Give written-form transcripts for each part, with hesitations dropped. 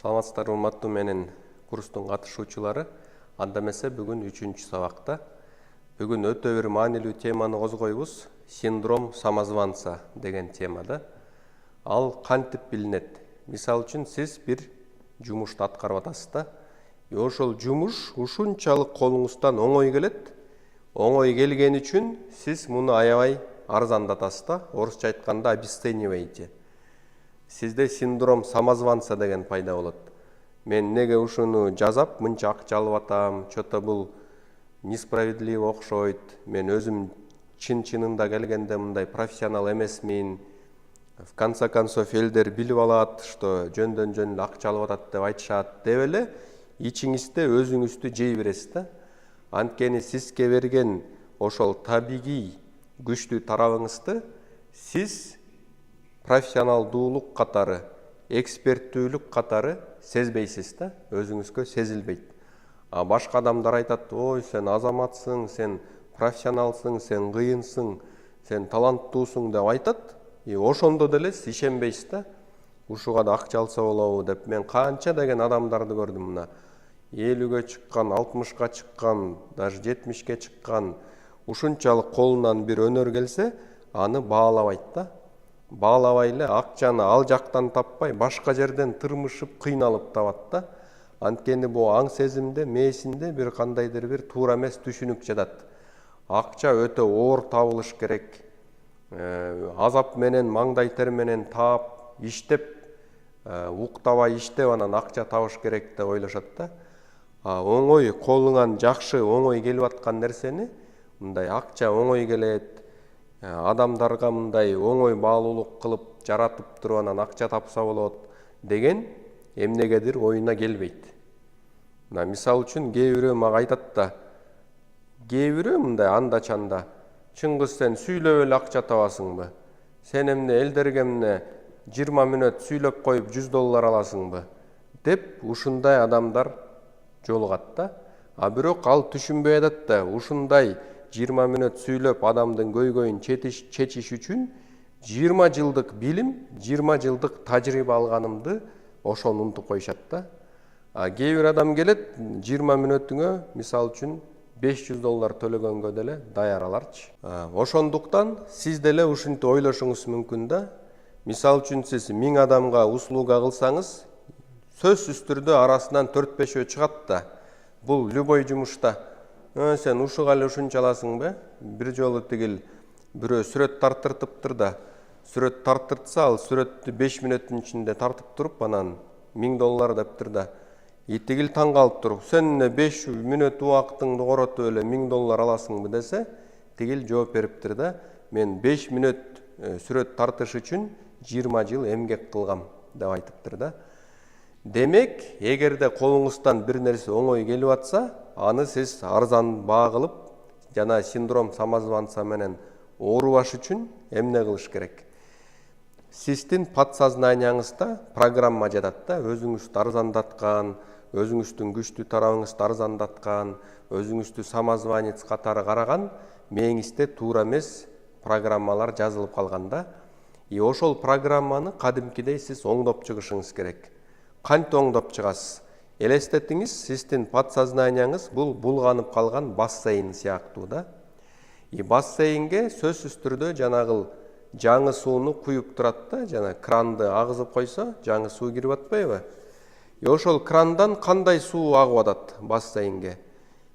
Саламатсыздарбы урматтуу менин курстун катышуучулары. Анда эмесе бүгүн 3-чү сабакта. Бүгүн өтө бир маанилүү теманы козгойбуз. Синдром самозванца деген темада. Ал кантип билинет? Мисалы үчүн сиз бир жумушту аткарып атасыз да. Ошол жумуш ушунчалык колуңуздан оңой келет. Оңой келгени үчүн сиз муну аябай арзандатасыз да. Орусча айтканда обесцениваете. Сизде синдром самозванца деген пайда болот. Мен неге ушуну жазап, мынча акча алып атам, чото бул несправедливо окшойт. Мен өзүм чын-чынында келгенде мындай профессионал эмесмин. В конце концов элдер билип алат, что жөндөн-жөн акча алып атат деп айтышат деп эле ичиңизде өзүңүздү жей бересиз да. Анткени сизге берген ошол табигый күчтүү тарабыңызды сиз профессионалдуулук катары, эксперттүүлүк катары сезбейсиз да, өзүңүзгө сезилбейт. А башка адамдар айтат: "Ой, сен азаматсың, сен профессионалсың, сен кыйынсың, сен таланттуусуң" деп айтат. И ошондо деле сиз ишенбейсиз да. Ушуга да акча алса болобу деп. Мен канча деген адамдарды көрдүм мына. 50-ге чыккан, 60-ка чыккан, даже 70-ке чыккан, ушунчалык колунан бир өнөр келсе, аны баалабайт да. Баалабай эле акчаны ал жактан таппай, башка жерден тырмышып, кыйналып табат да. Анткени бул аң сезимде, мээсинде бир кандайдыр бир туура эмес түшүнүк жатат. Акча өтө оор табылыш керек. Азап менен, маңдай тер менен таап, иштеп, уктабай иштеп, анан акча табыш керек деп ойлошот да. Оңой, колуңан жакшы, оңой келип аткан нерсени, мындай акча оңой келет, адамдарга мындай оңой баалуулук кылып жаратып туруп анан акча тапса болот деген эмнегедир оюна келбейт. Мына мисал үчүн кээ бирөө мага айтат да, кээ бирөө мындай анда чанда: "Чыңгыз, сен сүйлөп эле акча табасыңбы? Сен эмне элдерге эмне 20 мүнөт сүйлөп коюп $100 аласыңбы?" деп ушундай адамдар жолугат да. А бирок ал түшүнбөй атат да, ушундай 20 мүнөт сүйлөп адамдын көйгөйүн чечиш үчүн 20 жылдык билим, 20 жылдык тажрыйба алганымды ошону унутуп коюшат да. Кээ бир адам келет, 20 мүнөтүңө мисалы үчүн $500 төлөгөнгө деле даяр аларчы. Ошондуктан сиз деле ушинтип ойлошуңуз мүмкүн да. Мисалы үчүн сиз 1000 адамга услуга кылсаңыз, сөзсүз түрдө арасынан 4-5 чыгат да. Бул любой жумушта: "Сен ушуга эле ушунча аласыңбы?" Бир жолу тигил бирөө сүрөт тартыртыптыр да. Сүрөт тартыртса, ал сүрөттү 5 мүнөттүн ичинде тартып туруп, анан $1000 дептир да. Тигил таң калып туруп: "Сен 5 мүнөт убактыңды коротуп эле $1000 аласыңбы?" десе, тигил жооп бериптир да: "Мен 5 мүнөт сүрөт тартыш үчүн 20 жыл эмгек кылгам" деп айтыптыр да. Демек, эгерде колуңуздан бир нерсе оңой келип атса, аны сиз арзан баа кылып, жана синдром самозванца менен оорубаш үчүн эмне кылыш керек? Сиздин подсознанияңызда программа жатат да, өзүңүздү арзандаткан, өзүңүздүн күчтүү тарабыңызды арзандаткан, өзүңүздү самозванец катары караган мээңизде туура эмес программалар жазылып калган да. И ошол программаны кадимкидей сиз оңдоп чыгышыңыз керек. Кантип оңдоп чыгасыз? Элестетиңиз, сиздин подсознанияңыз бул булганып калган бассейн сыяктуу да. И бассейнге сөзсүз түрдө жанагыл жаңы сууну куюп турат да, жана кранды агызып койсо, жаңы суу кирип атпайбы? Ошол крандан кандай суу агып атат бассейнге?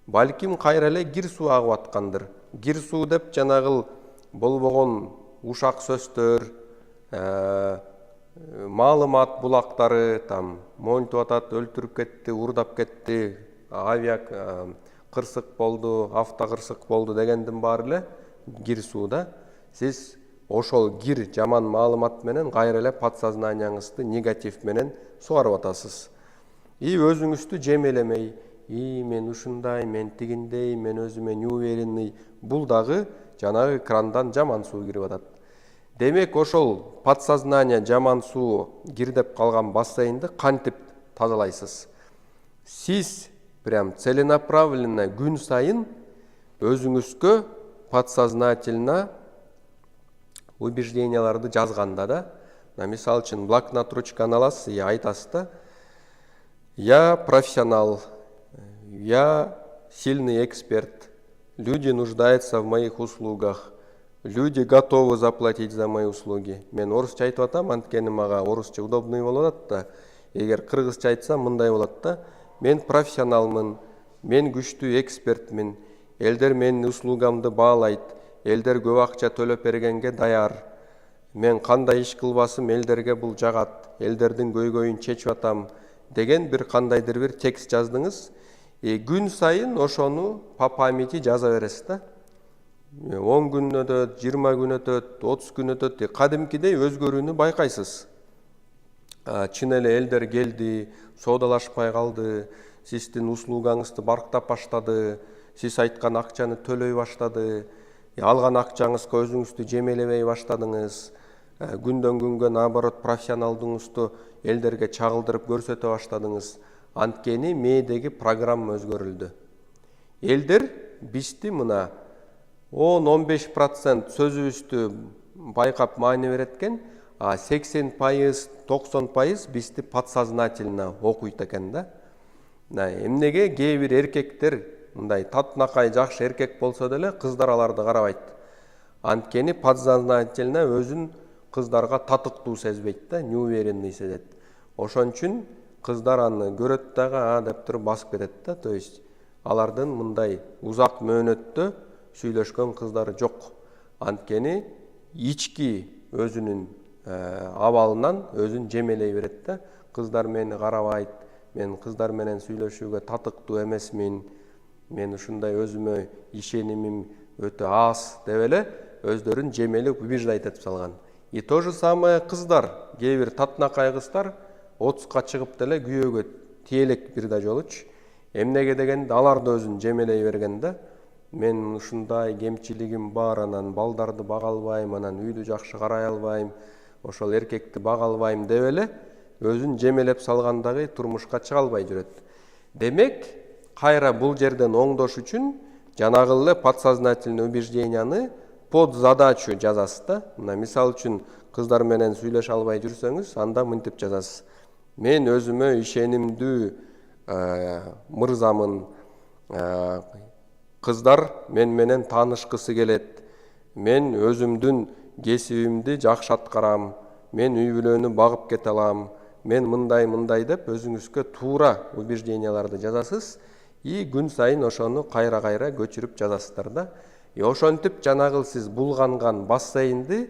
Балким кайра эле кир суу агып аткандыр. Кир суу деп жанагыл болбогон ушак сөздөр, маалымат булактары, монтип атат, өлтүрүп кетти, уурдап кетти, авиа кырсык болду, автокырсык болду дегендин баары эле кир суу да. Сиз ошол кир жаман маалымат менен кайра эле подсознанияңызды негатив менен сугарып атасыз. И өзүңүздү жемелемей, мен ушундай, мен тигиндей, мен өзүмө неуверенный, бул дагы жанагы крандан жаман суу кирип атат. Демек, ошол подсознание жаман суу кирдеп калган бассейнди кантип тазалайсыз? Сиз прям целенаправленно күн сайын өзүңүзгө подсознательно убежденияларды жазганда да, мисалы үчүн блокнот ручканы аласыз и айтасыз да: Я профессионал, я сильный эксперт, люди нуждаются в моих услугах, люди готовы заплатить за мои услуги. Мен орысча айтып атам, анткени мага орысча удобный болуп атат да. Эгер кыргызча айтсам мындай болот да. Мен профессионалмын, мен күчтүү экспертмин, элдер менин услугамды баалайт, элдер көп акча төлөп бергенге даяр. Мен кандай иш кылбасым элдерге бул жагат, элдердин көйгөйүн чечип атам деген бир кандайдыр бир текст жаздыңыз. Күн сайын ошону по памяти жаза бересиз да. 10 күн өтөт, 20 күн өтөт, 30 күн өтөт, кадимкидей өзгөрүүнү байкайсыз. Чын эле элдер келди, соодалашпай калды, сиздин услугаңызды барктап баштады, сиз айткан акчаны төлөй баштады, алган акчаңызга өзүңүздү жемелебей баштадыңыз, күндөн күнгө наоборот профессионалдыгыңызды элдерге чагылдырып көрсөтө баштадыңыз. Анткени мээдеги программа өзгөрүлдү. Элдер бизди мына 10-15% сөзүбүздү байкап маани берет экен, 80%, 90% бизди подсознательно окуйт экен да. Эмнеге кээ бир эркектер мындай татынакай жакшы эркек болсо деле кыздар аларды карабайт. Анткени подсознательно өзүн кыздарга татыктуу сезбейт да, неуверенный сезет. Ошон үчүн кыздар аны көрөт дагы деп туруп басып кетет да. То есть алардын мындай узак мөөнөттө сүйлөшкөн кыздары жок. Анткени ички өзүнүн абалынан өзүн жемелей берет да. Кыздар мени карабайт, мен кыздар менен сүйлөшүүгө татыктуу эмесмин, мен ушундай өзүмө ишенимим өтө аз деп эле өздөрүн жемелеп убеждать этип салган. И то же самое кыздар, кээ бир татынакай кыздар 30-ка чыгып деле күйөөгө тиелек бир да жолучу. Эмнеге дегенде аларды өзүн жемелей берген да. Мен ушундай кемчилигим бар, анан балдарды бага албайм, анан үйдү жакшы карай албайм, ошол эркекти бага албайм деп эле өзүн жемелеп салгандагы турмушка чыга албай жүрөт. Демек, кайра бул жерден оңдош үчүн жанагы эле подсознательный убежденияны под задачу жазасыз да. Мына мисал үчүн кыздар менен сүйлөшө албай жүрсөңүз, анда мынтип жазасыз. Мен өзүмө ишенимдүү мырзамын. Кыздар мен менен таанышкысы келет. Мен өзүмдүн кесибимди жакшы аткарам. Мен үй бүлөнү багып кете алам. Мен мындай деп өзүңүзгө туура убежденияларды жазасыз. И күн сайын ошону кайра-кайра көчүрүп жазасыздар да. Ошентип жанагы сиз булганган бассейнди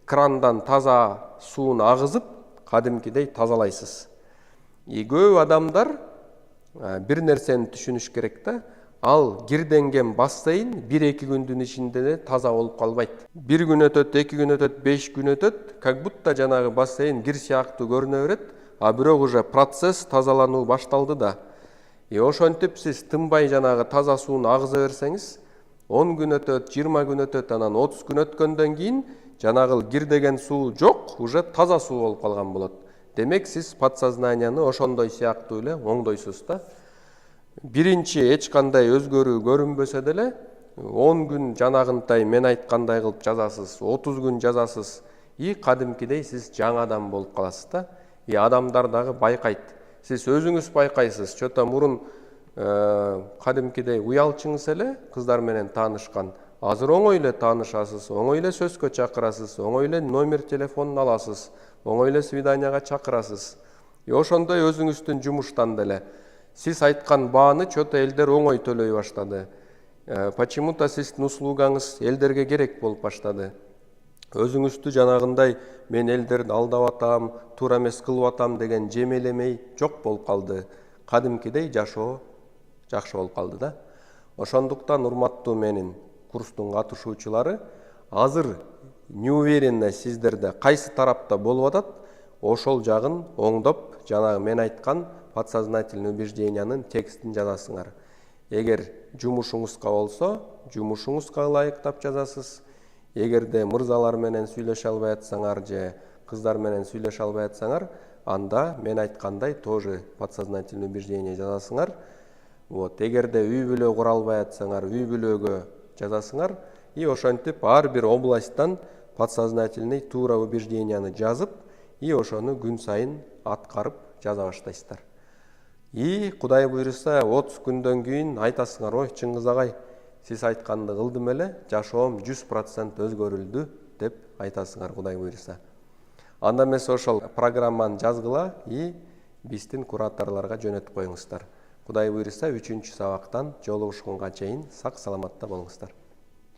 крандан таза суун агызып, кадимкидей тазалайсыз. Көп адамдар бир нерсени түшүнүш керек да. Ал кирденген бассейн 1-2 күндүн ичинде таза болуп калбайт. 1 күн өтөт, 2 күн өтөт, 5 күн өтөт, как будто жанагы бассейн кир сыяктуу көрүнө берет, бирок уже процесс тазалануу башталды да. Ошентип сиз тынбай жанагы таза сууну агыза берсеңиз, 10 күн өтөт, 20 күн өтөт, анан 30 күн өткөндөн кийин жанагы кирдеген суу жок, уже таза суу болуп калган болот. Демек сиз подсознанияны ошондой сыяктуу эле оңдойсуз да. Биринчи эч кандай өзгөрүү көрүнбөсө деле 10 күн жанагынтай мен айткандай кылып жазасыз, 30 күн жазасыз, и кадимкидей сиз жаңы адам болуп каласыз да. И адамдар дагы байкайт. Сиз өзүңүз байкайсыз, чото мурун кадимкидей уялчыңыз эле кыздар менен таанышкан. Азыр оңой эле таанышасыз, оңой эле сөзгө чакырасыз, оңой эле номер телефонун аласыз, оңой эле свиданияга чакырасыз. Ошондой өзүңүздүн жумуштан деле сиз айткан бааны чото элдер оңой төлөй баштады. Почему-то сиздин услугаңыз элдерге керек болуп баштады. Өзүңүздү жанагындай мен элдерди алдап атам, туура эмес кылып атам деген жемелемей жок болуп калды. Кадимкидей жашоо жакшы болуп калды да. Ошондуктан урматтуу менин курстун катышуучулары, азыр неуверенно сиздерде кайсы тарапта болуп атат, ошол жагын оңдоп, жанагы мен айткан подсознательный убеждениянын текстин жазасыңар. Эгер жумушуңузга болсо, жумушуңузга ылайыктап жазасыз. Эгерде мырзалар менен сүйлөшө албай атсаңар же кыздар менен сүйлөшө албай атсаңар, анда мен айткандай тоже подсознательный убеждение жазасыңар. Эгерде үй бүлө кура албай атсаңар, үй бүлөгө жазасыңар. И ошентип ар бир областтан подсознательный туура убежденияны жазып, и ошону күн сайын аткарып жаза баштайсыздар. Кудай буйруса 30 күндөн кийин айтасыңар, ой Чыңгыз агай, сиз айтканды кылдым эле, жашоом 100% өзгөрүлдү деп айтасыңар Кудай буйруса. Анда эмесе ошол программаны жазгыла биздин кураторлорго жөнөтүп коюңуздар. Кудай буйруса 3-сабактан жолугушканга чейин сак саламатта болуңуздар.